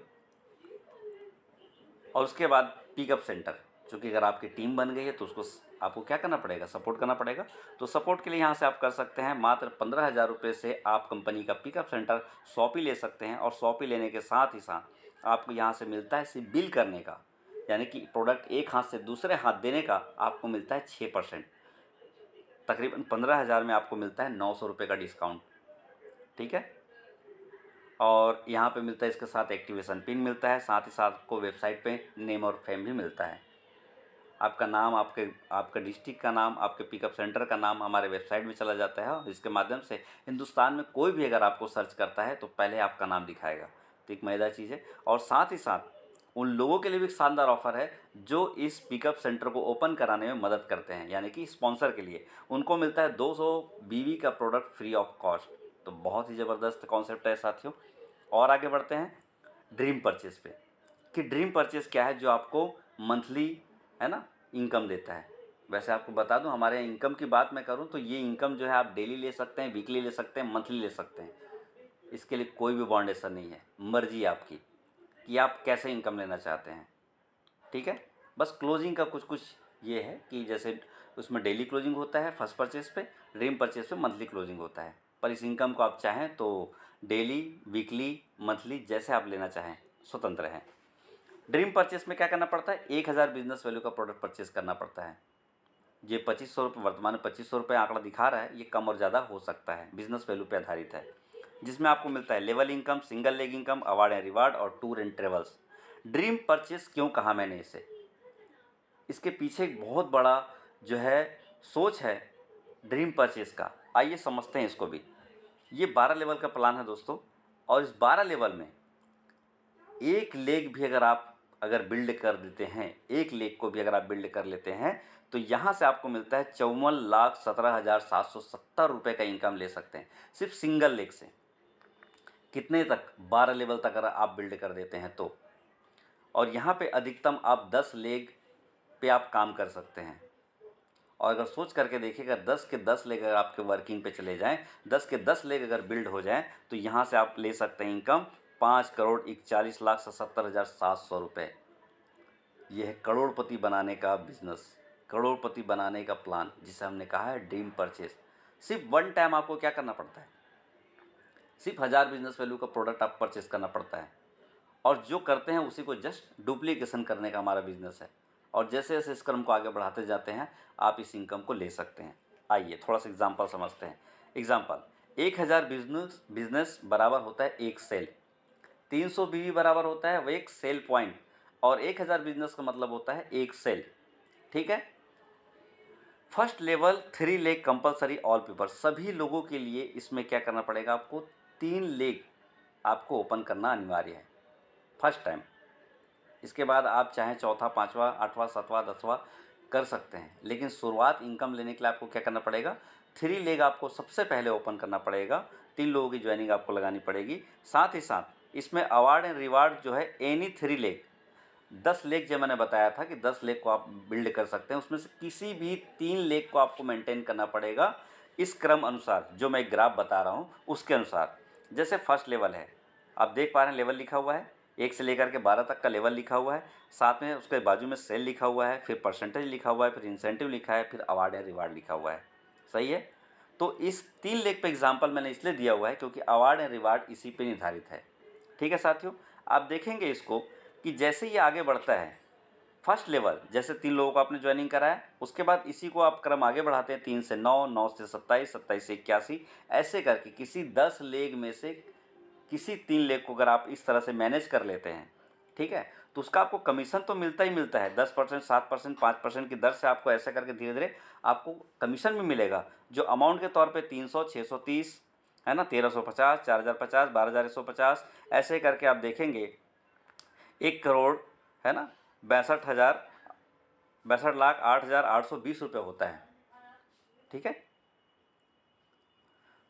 और उसके बाद पिकअप सेंटर, जो कि अगर आपकी टीम बन गई है तो उसको आपको क्या करना पड़ेगा, सपोर्ट करना पड़ेगा। तो सपोर्ट के लिए यहाँ से आप कर सकते हैं, मात्र 15,000 रुपये से आप कंपनी का पिकअप सेंटर शॉपी ले सकते हैं। और शॉपी लेने के साथ ही साथ आपको यहाँ से मिलता है सिर्फ बिल करने का, यानी कि प्रोडक्ट एक हाथ से दूसरे हाथ देने का आपको मिलता है 6%। तकरीबन 15,000 में आपको मिलता है 900 रुपये का डिस्काउंट। ठीक है, और यहाँ पे मिलता है इसके साथ एक्टिवेशन पिन मिलता है, साथ ही साथ आपको वेबसाइट पे नेम और फेम भी मिलता है। आपका नाम, आपका डिस्ट्रिक्ट का नाम, आपके पिकअप सेंटर का नाम हमारे वेबसाइट में चला जाता है, और इसके माध्यम से हिंदुस्तान में कोई भी अगर आपको सर्च करता है तो पहले आपका नाम दिखाएगा। तो एक मज़ेदार चीज़ है। और साथ ही साथ उन लोगों के लिए भी एक शानदार ऑफर है जो इस पिकअप सेंटर को ओपन कराने में मदद करते हैं, यानी कि स्पॉन्सर के लिए उनको मिलता है 200 बीवी का प्रोडक्ट फ्री ऑफ कॉस्ट। तो बहुत ही ज़बरदस्त कॉन्सेप्ट है साथियों। और आगे बढ़ते हैं ड्रीम परचेज़ पे, कि ड्रीम परचेज़ क्या है जो आपको मंथली, है ना, इनकम देता है। वैसे आपको बता दूं, हमारे यहाँ इनकम की बात मैं करूं तो ये इनकम जो है आप डेली ले सकते हैं, वीकली ले सकते हैं, मंथली ले सकते हैं। इसके लिए कोई भी बाउंडेशन नहीं है, मर्जी आपकी कि आप कैसे इनकम लेना चाहते हैं। ठीक है, बस क्लोजिंग का कुछ कुछ ये है कि जैसे उसमें डेली क्लोजिंग होता है फर्स्ट परचेज़ पे, ड्रीम परचेज़ पे मंथली क्लोजिंग होता है। पर इस इनकम को आप चाहें तो डेली, वीकली, मंथली जैसे आप लेना चाहें स्वतंत्र हैं। ड्रीम परचेस में क्या करना पड़ता है, 1000 बिजनेस वैल्यू का प्रोडक्ट परचेस करना पड़ता है। ये 2500 रुपये, वर्तमान में 2500 रुपये आंकड़ा दिखा रहा है, ये कम और ज़्यादा हो सकता है, बिजनेस वैल्यू पे आधारित है। जिसमें आपको मिलता है level income, single leg income, award and reward और tour and travels. Dream purchase क्यों कहा मैंने इसे, इसके पीछे एक बहुत बड़ा जो है सोच है ड्रीम परचेस का। आइए समझते हैं इसको भी। ये 12 लेवल का प्लान है दोस्तों, और इस 12 लेवल में एक लेग भी अगर बिल्ड कर देते हैं, एक लेग को भी अगर आप बिल्ड कर लेते हैं तो यहाँ से आपको मिलता है 54,17,770 रुपये का इनकम ले सकते हैं सिर्फ सिंगल लेग से। कितने तक, 12 लेवल तक अगर आप बिल्ड कर देते हैं तो। और यहाँ पे अधिकतम आप 10 लेग पे आप काम कर सकते हैं। और अगर सोच करके देखिएगा 10 के 10 लेग अगर आपके वर्किंग पे चले जाएं, 10 के 10 लेग अगर बिल्ड हो जाएं तो यहाँ से आप ले सकते हैं इनकम 5,41,77,700 रुपये। यह है करोड़पति बनाने का बिजनेस, करोड़पति बनाने का प्लान, जिसे हमने कहा है ड्रीम परचेज। सिर्फ वन टाइम आपको क्या करना पड़ता है, सिर्फ 1000 बिजनेस वैल्यू का प्रोडक्ट आप परचेस करना पड़ता है, और जो करते हैं उसी को जस्ट डुप्लीकेशन करने का हमारा बिजनेस है। और जैसे जैसे इस क्रम को आगे बढ़ाते जाते हैं आप इस इनकम को ले सकते हैं। आइए थोड़ा सा एग्जांपल समझते हैं। एग्जांपल, 1000 बिजनेस बराबर होता है एक सेल, 300 बीवी बराबर होता है वो एक सेल पॉइंट, और 1000 बिजनेस का मतलब होता है एक सेल। ठीक है, first level 3 leg compulsory all people, सभी लोगों के लिए इसमें क्या करना पड़ेगा, आपको 3 लेग आपको ओपन करना अनिवार्य है फर्स्ट टाइम। इसके बाद आप चाहें चौथा, पाँचवा, आठवां, सातवां, 10वां कर सकते हैं, लेकिन शुरुआत इनकम लेने के लिए आपको क्या करना पड़ेगा, 3 लेग आपको सबसे पहले ओपन करना पड़ेगा, 3 लोगों की ज्वाइनिंग आपको लगानी पड़ेगी। साथ ही साथ इसमें अवार्ड एंड रिवार्ड जो है एनी 3 लेग, 10 लेग जो मैंने बताया था कि 10 लेग को आप बिल्ड कर सकते हैं, उसमें से किसी भी 3 लेग को आपको मेंटेन करना पड़ेगा इस क्रम अनुसार जो मैं ग्राफ बता रहा हूँ उसके अनुसार। जैसे फर्स्ट लेवल है, आप देख पा रहे हैं लेवल लिखा हुआ है, 1 से लेकर के 12 तक का लेवल लिखा हुआ है, साथ में उसके बाजू में सेल लिखा हुआ है, फिर परसेंटेज लिखा हुआ है, फिर इंसेंटिव लिखा है, फिर अवार्ड या रिवार्ड लिखा हुआ है। सही है, तो इस 3 लेग पे एग्जाम्पल मैंने इसलिए दिया हुआ है क्योंकि अवार्ड एंड रिवार्ड इसी पे निर्धारित है। ठीक है साथियों, आप देखेंगे इसको कि जैसे ये आगे बढ़ता है, फर्स्ट लेवल जैसे 3 लोगों को आपने ज्वाइनिंग कराया, उसके बाद इसी को आप क्रम आगे बढ़ाते हैं, 3 से 9, 9 से 27, 27 से 81, ऐसे करके किसी 10 लेग में से किसी 3 लेग को अगर आप इस तरह से मैनेज कर लेते हैं, ठीक है, तो उसका आपको कमीशन तो मिलता ही मिलता है, 10%, 7%, 5% की दर से आपको ऐसे करके धीरे धीरे आपको कमीशन भी मिलेगा, जो अमाउंट के तौर पे 300, 630 है ना, 1350, 4050, 12150, ऐसे करके आप देखेंगे 1 करोड़ है ना, 62,08,820 रुपये होता है। ठीक है,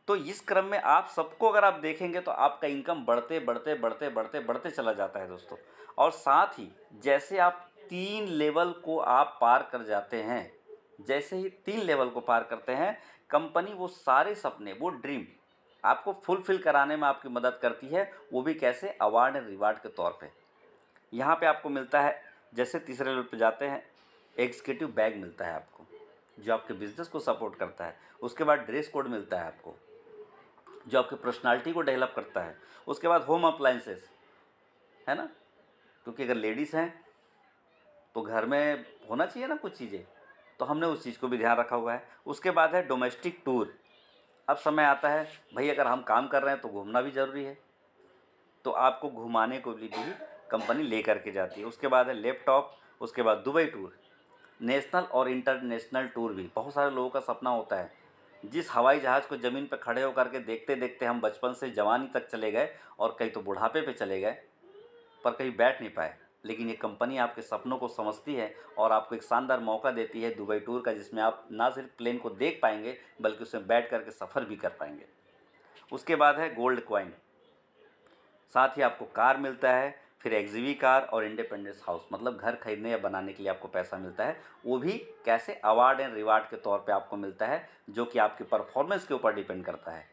तो इस क्रम में आप सबको अगर आप देखेंगे तो आपका इनकम बढ़ते बढ़ते बढ़ते बढ़ते बढ़ते चला जाता है दोस्तों। और साथ ही जैसे आप 3 लेवल को आप पार कर जाते हैं, जैसे ही 3 लेवल को पार करते हैं, कंपनी वो सारे सपने, वो ड्रीम आपको फुलफिल कराने में आपकी मदद करती है। वो भी कैसे, अवार्ड एंड रिवार्ड के तौर पे। यहाँ पे आपको मिलता है, जैसे तीसरे लेवल पे जाते हैं, एग्जीक्यूटिव बैग मिलता है आपको जो आपके बिजनेस को सपोर्ट करता है। उसके बाद ड्रेस कोड मिलता है आपको जो आपकी पर्सनालिटी को डेवलप करता है। उसके बाद होम अप्लाइंसेस, है ना, क्योंकि अगर लेडीज़ हैं तो घर में होना चाहिए ना कुछ चीज़ें, तो हमने उस चीज़ को भी ध्यान रखा हुआ है। उसके बाद है डोमेस्टिक टूर। अब समय आता है भाई, अगर हम काम कर रहे हैं तो घूमना भी ज़रूरी है, तो आपको घुमाने को भी कंपनी ले करके जाती है। उसके बाद है लैपटॉप, उसके बाद दुबई टूर, नेशनल और इंटरनेशनल टूर भी बहुत सारे लोगों का सपना होता है। जिस हवाई जहाज़ को ज़मीन पर खड़े होकर के देखते देखते हम बचपन से जवानी तक चले गए, और कहीं तो बुढ़ापे पे चले गए, पर कहीं बैठ नहीं पाए, लेकिन ये कंपनी आपके सपनों को समझती है और आपको एक शानदार मौका देती है दुबई टूर का, जिसमें आप ना सिर्फ प्लेन को देख पाएंगे बल्कि उसमें बैठ करके सफ़र भी कर पाएंगे। उसके बाद है गोल्ड कॉइन, साथ ही आपको कार मिलता है, फिर एक्सयूवी कार और इंडिपेंडेंस हाउस, मतलब घर खरीदने या बनाने के लिए आपको पैसा मिलता है, वो भी कैसे, अवार्ड एंड रिवार्ड के तौर पे आपको मिलता है, जो कि आपकी परफॉर्मेंस के ऊपर डिपेंड करता है।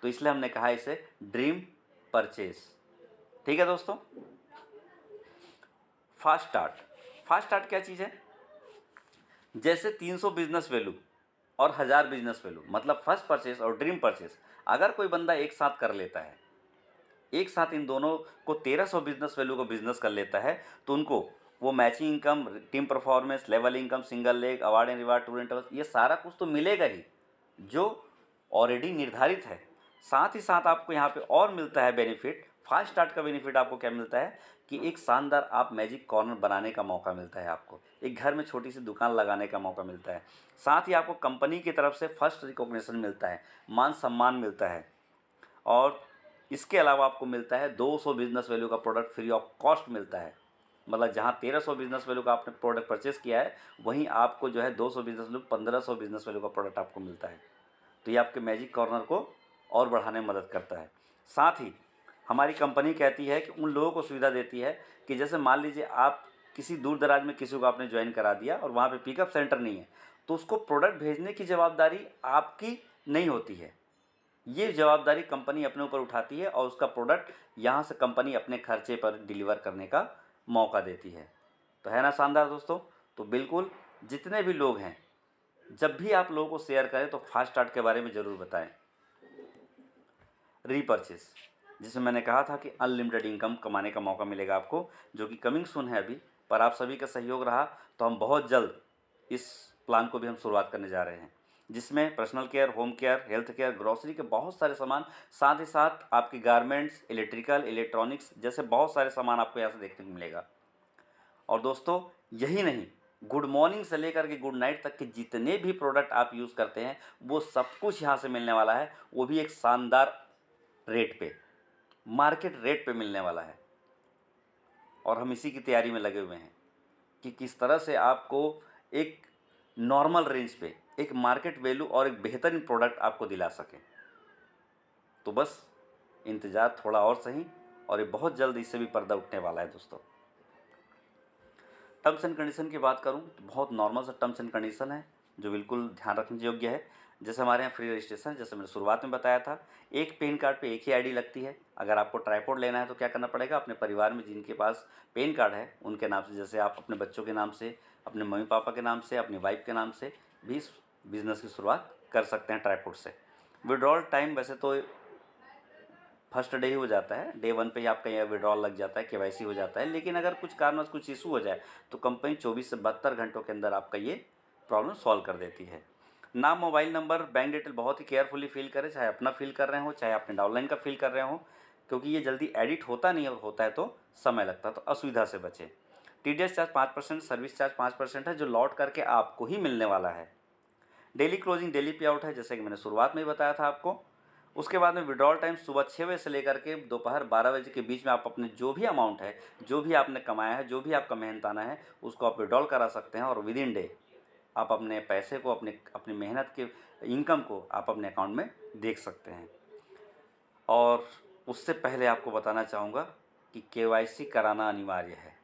तो इसलिए हमने कहा इसे ड्रीम परचेज। ठीक है दोस्तों। फास्ट स्टार्ट, फास्ट स्टार्ट क्या चीज़ है? जैसे 300 बिजनेस वैल्यू और 1000 बिजनेस वैल्यू, मतलब फर्स्ट परचेस और ड्रीम परचेस, अगर कोई बंदा एक साथ कर लेता है, एक साथ इन दोनों को 1300 बिजनेस वैल्यू को बिजनेस कर लेता है, तो उनको वो matching income, team performance, level income, single leg, award and reward, tour and travel, ये सारा कुछ तो मिलेगा ही, जो ऑलरेडी निर्धारित है। साथ ही साथ आपको यहाँ पे और मिलता है बेनिफिट। फास्ट स्टार्ट का बेनिफिट आपको क्या मिलता है कि एक शानदार आप मैजिक कॉर्नर बनाने का मौका मिलता है, आपको एक घर में छोटी सी दुकान लगाने का मौका मिलता है। साथ ही आपको कंपनी की तरफ से फर्स्ट रिकॉग्निशन मिलता है, मान सम्मान मिलता है, और इसके अलावा आपको मिलता है 200 बिजनेस वैल्यू का प्रोडक्ट फ्री ऑफ कॉस्ट मिलता है। मतलब जहाँ 1300 बिजनेस वैल्यू का आपने प्रोडक्ट परचेस किया है, वहीं आपको जो है 200 बिजनेस वैल्यू 1500 बिजनेस वैल्यू का प्रोडक्ट आपको मिलता है। तो ये आपके मैजिक कॉर्नर को और बढ़ाने में मदद करता है। साथ ही हमारी कंपनी कहती है कि उन लोगों को सुविधा देती है कि जैसे मान लीजिए आप किसी दूर दराज में किसी को आपने ज्वाइन करा दिया और वहाँ पे पिकअप सेंटर नहीं है, तो उसको प्रोडक्ट भेजने की जवाबदारी आपकी नहीं होती है। ये जवाबदारी कंपनी अपने ऊपर उठाती है और उसका प्रोडक्ट यहाँ से कंपनी अपने खर्चे पर डिलीवर करने का मौका देती है। तो है ना शानदार दोस्तों। तो बिल्कुल जितने भी लोग हैं, जब भी आप लोगों को शेयर करें तो फास्ट स्टार्ट के बारे में ज़रूर बताएं। रीपर्चेस, जिसमें मैंने कहा था कि अनलिमिटेड इनकम कमाने का मौका मिलेगा आपको, जो कि कमिंग सून है अभी, पर आप सभी का सहयोग रहा तो हम बहुत जल्द इस प्लान को भी हम शुरुआत करने जा रहे हैं, जिसमें personal care, home care, health care, grocery के बहुत सारे सामान, साथ ही साथ आपके गारमेंट्स, इलेक्ट्रिकल, इलेक्ट्रॉनिक्स जैसे बहुत सारे सामान आपको यहाँ से देखने को मिलेगा। और दोस्तों यही नहीं, गुड मॉर्निंग से लेकर के गुड नाइट तक के जितने भी प्रोडक्ट आप यूज़ करते हैं, वो सब कुछ यहाँ से मिलने वाला है, वो भी एक शानदार रेट पे, मार्केट रेट पे मिलने वाला है। और हम इसी की तैयारी में लगे हुए हैं कि किस तरह से आपको एक नॉर्मल रेंज पे एक मार्केट वैल्यू और एक बेहतरीन प्रोडक्ट आपको दिला सकें। तो बस इंतज़ार थोड़ा और सही, और ये बहुत जल्द इससे भी पर्दा उठने वाला है दोस्तों। टर्म्स एंड कंडीशन की बात करूं तो बहुत नॉर्मल सा टर्म्स एंड कंडीशन है, जो बिल्कुल ध्यान रखने योग्य है। जैसे हमारे यहाँ फ्री रजिस्ट्रेशन, जैसे मैंने शुरुआत में बताया था, एक पैन कार्ड पे एक ही आईडी लगती है। अगर आपको ट्राइपॉड लेना है तो क्या करना पड़ेगा, अपने परिवार में जिनके पास पैन कार्ड है उनके नाम से, जैसे आप अपने बच्चों के नाम से, अपने मम्मी पापा के नाम से, अपनी वाइफ के नाम से भी इस बिज़नेस की शुरुआत कर सकते हैं ट्राइपॉड से। विड्रॉल टाइम वैसे तो फर्स्ट डे ही हो जाता है, डे 1 पे ही आपका यह विड्रॉल लग जाता है, केवाईसी हो जाता है। लेकिन अगर कुछ कारणवश कुछ इशू हो जाए तो कंपनी 24 से 72 घंटों के अंदर आपका ये प्रॉब्लम सॉल्व कर देती है। नाम, मोबाइल नंबर, बैंक डिटेल बहुत ही केयरफुली फिल करें, चाहे अपना फिल कर रहे हो चाहे अपने डाउनलाइन का फिल कर रहे हो, क्योंकि ये जल्दी एडिट होता नहीं है, और होता है तो समय लगता है, तो असुविधा से बचें। TDS चार्ज 5%, सर्विस चार्ज 5% है, जो लौट करके आपको ही मिलने वाला है। डेली क्लोजिंग, डेली पे आउट है, जैसे कि मैंने शुरुआत में ही बताया था आपको। उसके बाद में विड्रॉल टाइम सुबह 6 बजे से लेकर के दोपहर 12 बजे के बीच में आप अपने जो भी अमाउंट है, जो भी आपने कमाया है, जो भी आपका मेहनताना है, उसको आप विड्रॉल करा सकते हैं, और विद इन डे आप अपने पैसे को, अपनी मेहनत के इनकम को आप अपने अकाउंट में देख सकते हैं। और उससे पहले आपको बताना चाहूँगा कि KYC कराना अनिवार्य है,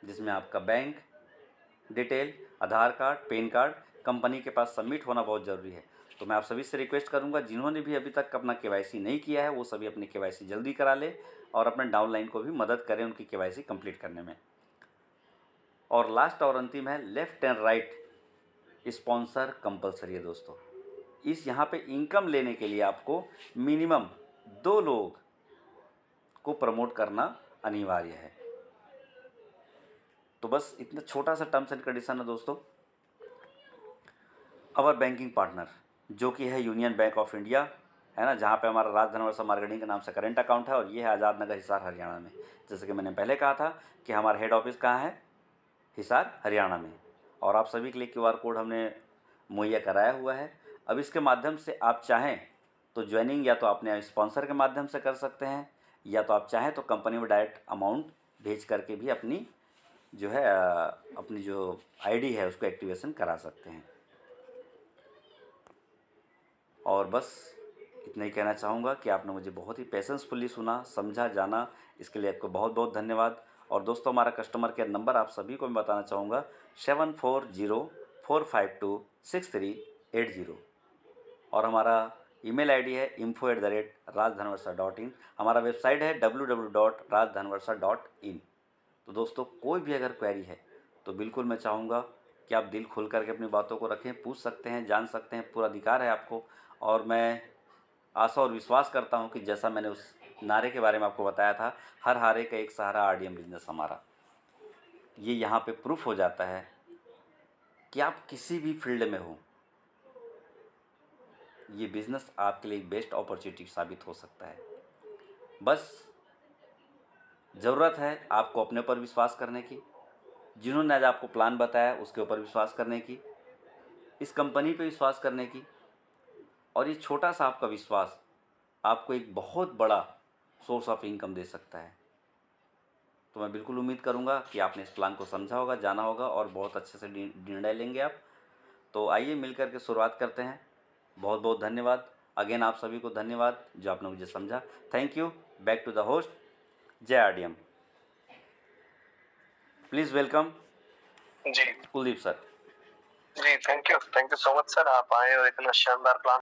जिसमें आपका बैंक डिटेल, आधार कार्ड, पैन कार्ड कंपनी के पास सबमिट होना बहुत ज़रूरी है। तो मैं आप सभी से रिक्वेस्ट करूंगा, जिन्होंने भी अभी तक अपना KYC नहीं किया है, वो सभी अपनी KYC जल्दी करा ले, और अपने डाउनलाइन को भी मदद करें उनकी KYC कंप्लीट करने में। और लास्ट और अंतिम है, left and right sponsor compulsory है दोस्तों। इस यहाँ पे इनकम लेने के लिए आपको मिनिमम 2 लोग को प्रमोट करना अनिवार्य है। तो बस इतना छोटा सा टर्म्स एंड कंडीशन है दोस्तों। अवर बैंकिंग पार्टनर, जो कि है यूनियन बैंक ऑफ इंडिया, है ना, जहाँ पे हमारा राजधन वर्षा मार्केटिंग के नाम से करेंट अकाउंट है, और ये है आज़ाद नगर, हिसार, हरियाणा में। जैसे कि मैंने पहले कहा था कि हमारा हेड ऑफिस कहाँ है, हिसार, हरियाणा में। और आप सभी के लिए QR कोड हमने मुहैया कराया हुआ है। अब इसके माध्यम से आप चाहें तो ज्वाइनिंग या तो अपने स्पॉन्सर के माध्यम से कर सकते हैं, या तो आप चाहें तो कंपनी में डायरेक्ट अमाउंट भेज करके भी अपनी जो है अपनी जो ID है उसको एक्टिवेशन करा सकते हैं। और बस इतना ही कहना चाहूँगा कि आपने मुझे बहुत ही पेशेंसफुली सुना, समझा, जाना, इसके लिए आपको बहुत बहुत धन्यवाद। और दोस्तों, हमारा कस्टमर केयर नंबर आप सभी को मैं बताना चाहूँगा 7404526380। और हमारा ईमेल आईडी है info@rajdhanvarsa.in। हमारा वेबसाइट है www.rajdhanvarsa.in। तो दोस्तों, कोई भी अगर क्वेरी है तो बिल्कुल मैं चाहूँगा कि आप दिल खोल करके अपनी बातों को रखें, पूछ सकते हैं, जान सकते हैं, पूरा अधिकार है आपको। और मैं आशा और विश्वास करता हूँ कि जैसा मैंने उस नारे के बारे में आपको बताया था, हर हारे का एक सहारा आरडीएम बिजनेस हमारा, ये यहाँ पे प्रूफ हो जाता है कि आप किसी भी फील्ड में हो, ये बिज़नेस आपके लिए एक बेस्ट अपॉर्चुनिटी साबित हो सकता है। बस ज़रूरत है आपको अपने ऊपर विश्वास करने की, जिन्होंने आज आपको प्लान बताया उसके ऊपर विश्वास करने की, इस कंपनी पे विश्वास करने की। और ये छोटा सा आपका विश्वास आपको एक बहुत बड़ा सोर्स ऑफ इनकम दे सकता है। तो मैं बिल्कुल उम्मीद करूँगा कि आपने इस प्लान को समझा होगा, जाना होगा और बहुत अच्छे से निर्णय लेंगे आप। तो आइए मिल कर के शुरुआत करते हैं। बहुत बहुत धन्यवाद। अगेन आप सभी को धन्यवाद जो आपने मुझे समझा। Thank you. Back to the host. जय आरडीएम। प्लीज़ वेलकम जी कुलदीप सर। जी, thank you so much sir, आप आए और इतना शानदार प्लान